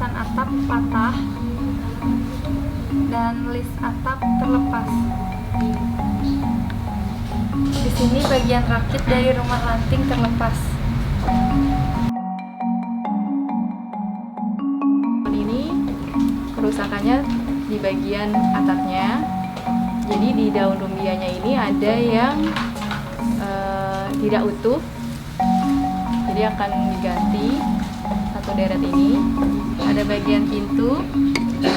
lapisan atap patah dan list atap terlepas. Di sini bagian rakit dari rumah lanting terlepas. Ini kerusakannya di bagian atapnya. Jadi di daun lumbianya ini ada yang tidak utuh. Jadi akan diganti satu deret ini. Ada bagian pintu,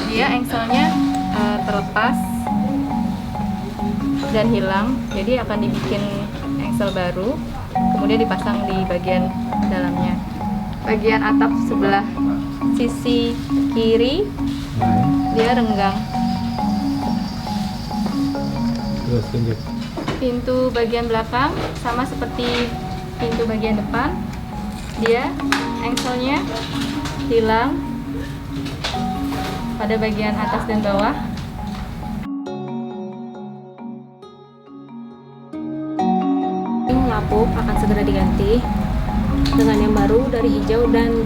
dia engselnya terlepas dan hilang. Jadi akan dibikin engsel baru, kemudian dipasang di bagian dalamnya. Bagian atap sebelah sisi kiri dia renggang. Terus tunjuk. Pintu bagian belakang sama seperti pintu bagian depan, dia engselnya hilang pada bagian atas dan bawah. Lapuk akan segera diganti dengan yang baru dari hijau dan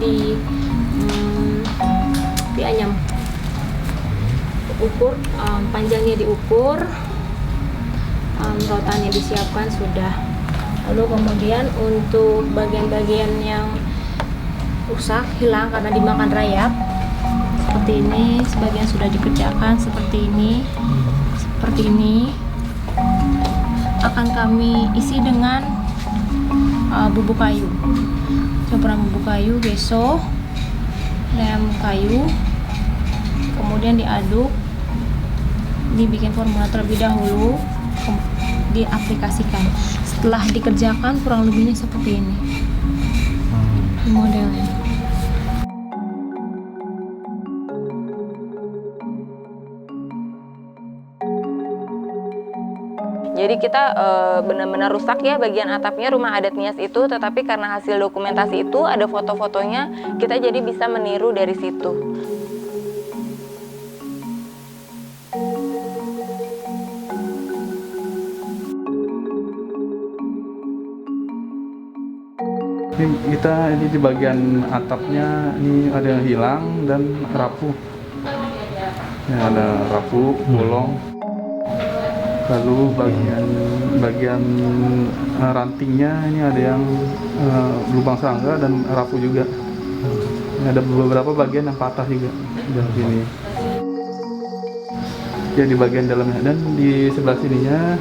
dianyam. Ukur panjangnya diukur, rotannya disiapkan sudah. Lalu kemudian untuk bagian-bagian yang rusak hilang karena dimakan rayap seperti ini, sebagian sudah dikerjakan seperti ini, akan kami isi dengan bubuk kayu, campuran bubuk kayu, gesso, lem kayu, kemudian diaduk, dibikin formula terlebih dahulu, diaplikasikan. Setelah dikerjakan kurang lebihnya seperti ini modelnya. Jadi kita benar-benar rusak ya bagian atapnya rumah adat Nias itu, tetapi karena hasil dokumentasi itu ada foto-fotonya, kita jadi bisa meniru dari situ. Ini di bagian atapnya ini ada yang hilang dan rapuh. Ini ada rapuh, bolong. Lalu bagian rantingnya ini ada yang lubang serangga dan rapuh juga. Ini ada beberapa bagian yang patah juga dan sini. Ya di bagian dalamnya dan di sebelah sininya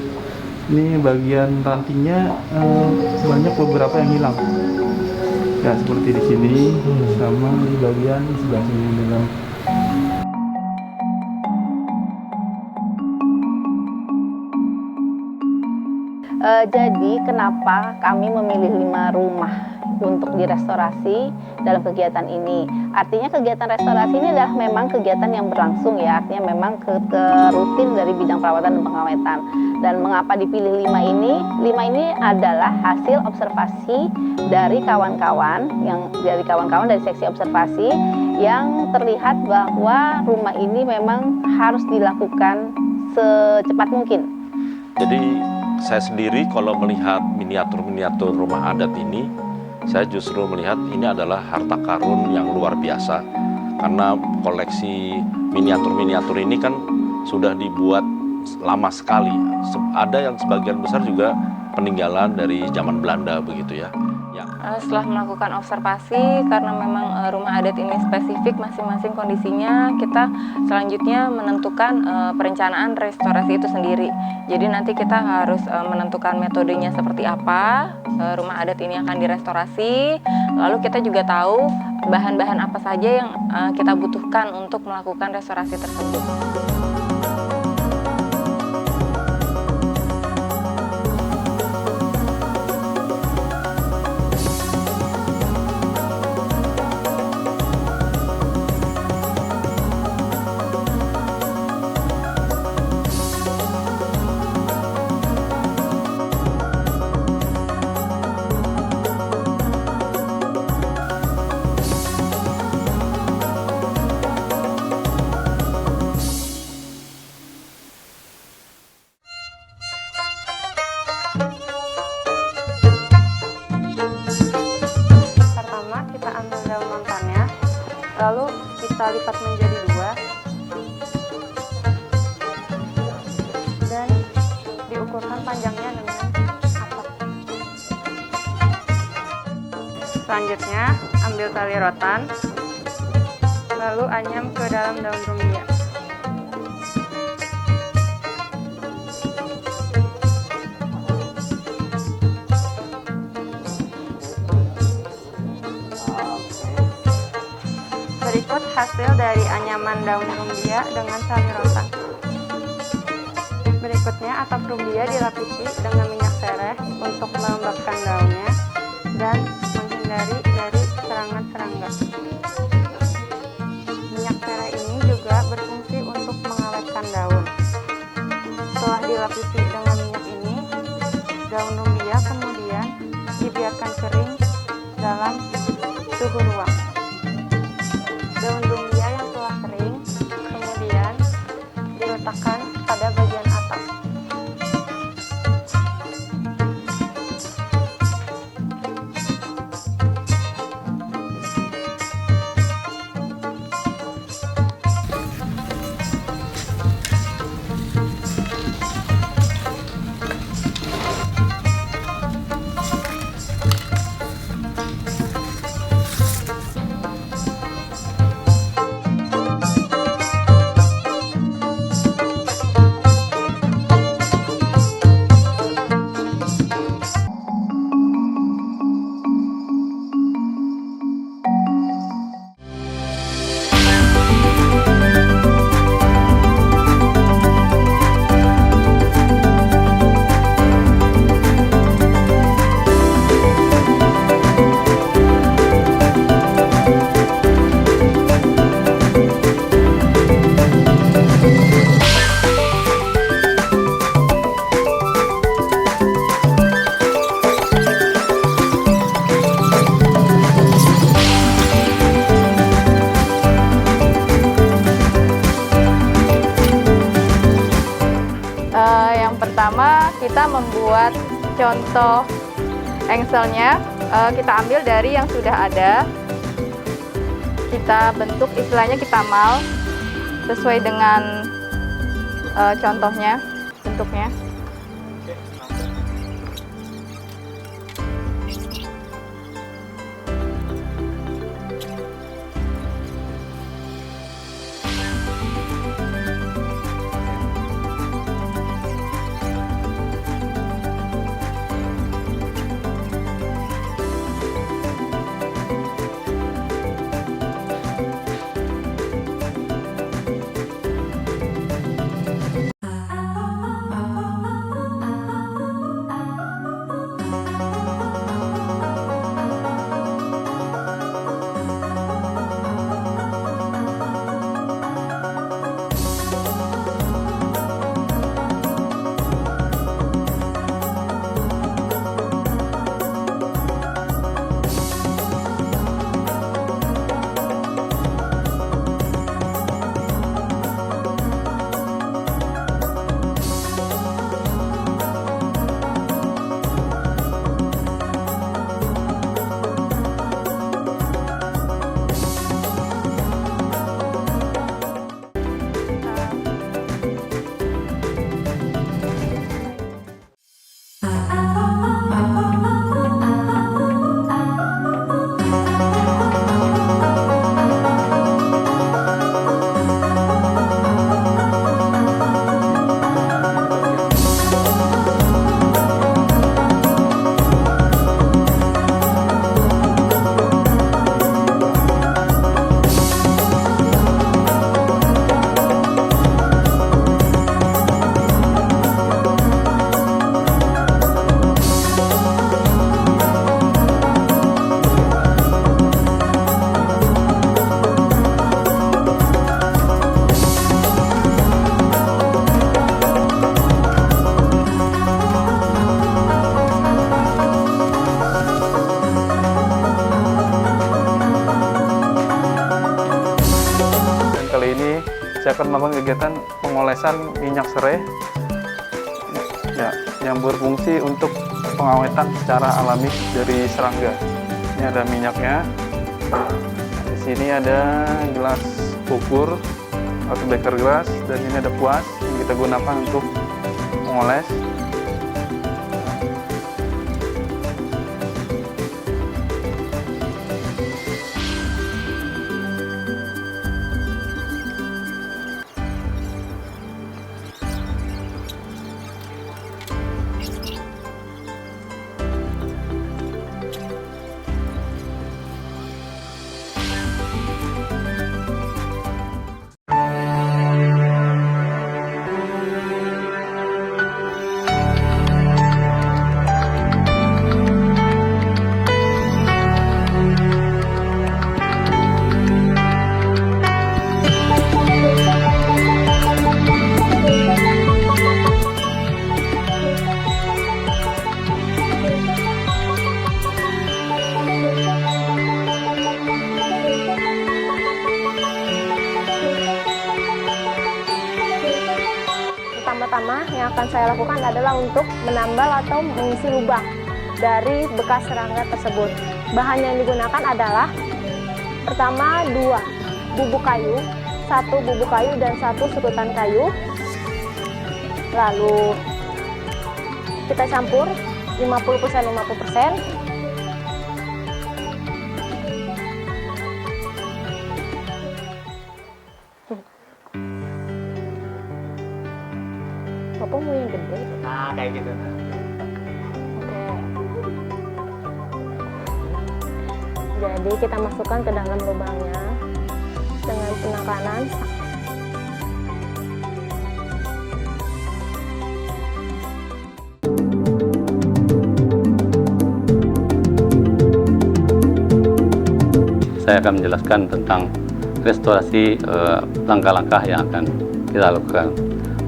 ini bagian rantingnya banyak beberapa yang hilang. Ya seperti di sini sama di bagian sebelah sini dalam. Jadi kenapa kami memilih 5 rumah untuk direstorasi dalam kegiatan ini? Artinya kegiatan restorasi ini adalah memang kegiatan yang berlangsung ya, artinya memang rutin dari bidang perawatan dan pengawetan. Dan mengapa dipilih 5 ini? 5 ini adalah hasil observasi dari kawan-kawan dari seksi observasi yang terlihat bahwa rumah ini memang harus dilakukan secepat mungkin. Jadi saya sendiri kalau melihat miniatur-miniatur rumah adat ini, saya justru melihat ini adalah harta karun yang luar biasa. Karena koleksi miniatur-miniatur ini kan sudah dibuat lama sekali. Ada yang sebagian besar juga peninggalan dari zaman Belanda begitu ya. Setelah melakukan observasi, karena memang rumah adat ini spesifik masing-masing kondisinya, kita selanjutnya menentukan perencanaan restorasi itu sendiri. Jadi nanti kita harus menentukan metodenya seperti apa rumah adat ini akan direstorasi. Lalu kita juga tahu bahan-bahan apa saja yang kita butuhkan untuk melakukan restorasi tersebut. menjadi 2 dan diukurkan panjangnya dengan atap. Selanjutnya, ambil tali rotan, lalu anyam ke dalam daun rumbia. Berikut hasil dari anyaman daun rumbia dengan tali rotan. Berikutnya, atap rumbia dilapisi dengan minyak sereh untuk melembabkan daunnya dan menghindari dari serangan serangga. Minyak sereh ini juga berfungsi untuk mengawetkan daun. Setelah dilapisi dengan minyak ini, daun rumbia kemudian dibiarkan kering dalam suhu ruang. Daun rumbia yang telah kering kemudian diletakkan pada bagian atas. Yang pertama, kita membuat contoh engselnya. Kita ambil dari yang sudah ada, kita bentuk, istilahnya kita mal sesuai dengan contohnya, bentuknya. saya akan melakukan kegiatan pengolesan minyak serai ya, yang berfungsi untuk pengawetan secara alami dari serangga. Ini ada minyaknya. Di sini ada gelas ukur atau beker gelas, dan ini ada kuas yang kita gunakan untuk mengoles. Pertama-tama yang akan saya lakukan adalah untuk menambal atau mengisi lubang dari bekas serangga tersebut. Bahan yang digunakan adalah pertama 2 bubuk kayu, 1 bubuk kayu dan 1 sudutan kayu. Lalu kita campur 50%. Bapak mau yang gede? Nah, kayak gitu. Oke. Jadi kita masukkan ke dalam lubangnya dengan penekanan. Saya akan menjelaskan tentang restorasi langkah-langkah yang akan kita lakukan.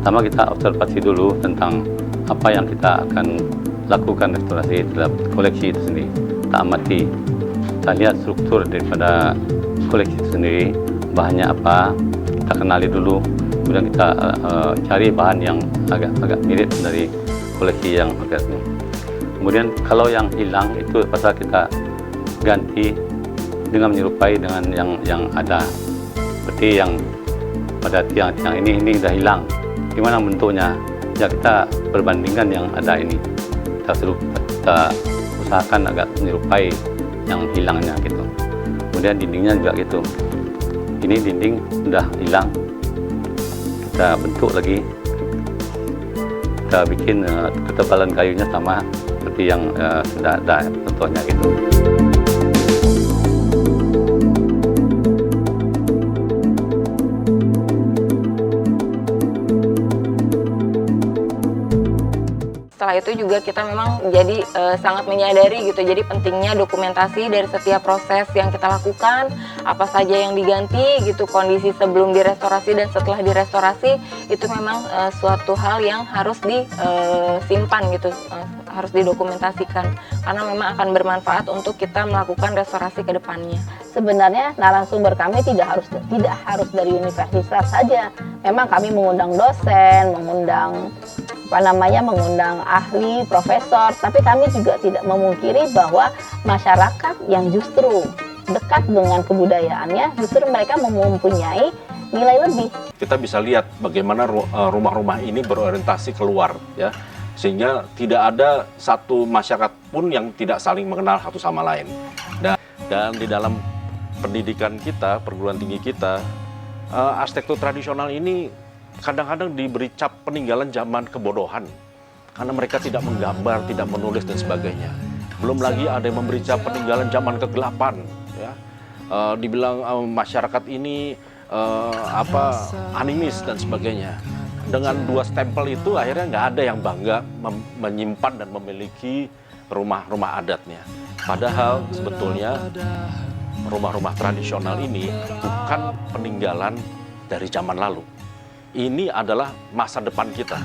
Pertama kita observasi dulu tentang apa yang kita akan lakukan restorasi terhadap koleksi itu sendiri. Kita amati, kita lihat struktur daripada koleksi itu sendiri, bahannya apa, kita kenali dulu, kemudian kita cari bahan yang agak mirip dari koleksi yang agak ini. Kemudian kalau yang hilang itu pasal kita ganti dengan menyerupai dengan yang ada. Seperti yang pada tiang-tiang ini sudah hilang. Gimana bentuknya? Ya kita perbandingkan yang ada ini. Kita usahakan agak menyerupai yang hilangnya gitu. Kemudian dindingnya juga gitu. Ini dinding sudah hilang. Kita bentuk lagi. Kita bikin ketebalan kayunya sama seperti yang sudah ada contohnya gitu. Setelah itu juga kita memang jadi sangat menyadari gitu, jadi pentingnya dokumentasi dari setiap proses yang kita lakukan, apa saja yang diganti gitu, kondisi sebelum direstorasi dan setelah direstorasi, itu memang suatu hal yang harus disimpan gitu, harus didokumentasikan, karena memang akan bermanfaat untuk kita melakukan restorasi ke depannya. Sebenarnya narasumber kami tidak harus dari universitas saja. Memang kami mengundang dosen, mengundang ahli, profesor, tapi kami juga tidak memungkiri bahwa masyarakat yang justru dekat dengan kebudayaannya, justru mereka mempunyai nilai lebih. Kita bisa lihat bagaimana rumah-rumah ini berorientasi keluar, ya, sehingga tidak ada satu masyarakat pun yang tidak saling mengenal satu sama lain. Dan di dalam pendidikan kita, perguruan tinggi kita, arsitektur tradisional ini kadang-kadang diberi cap peninggalan zaman kebodohan karena mereka tidak menggambar, tidak menulis dan sebagainya. Belum lagi ada yang memberi cap peninggalan zaman kegelapan, ya. Dibilang masyarakat ini animis dan sebagainya. Dengan 2 stempel itu akhirnya nggak ada yang bangga menyimpan dan memiliki rumah-rumah adatnya. Padahal sebetulnya rumah-rumah tradisional ini bukan peninggalan dari zaman lalu. Ini adalah masa depan kita.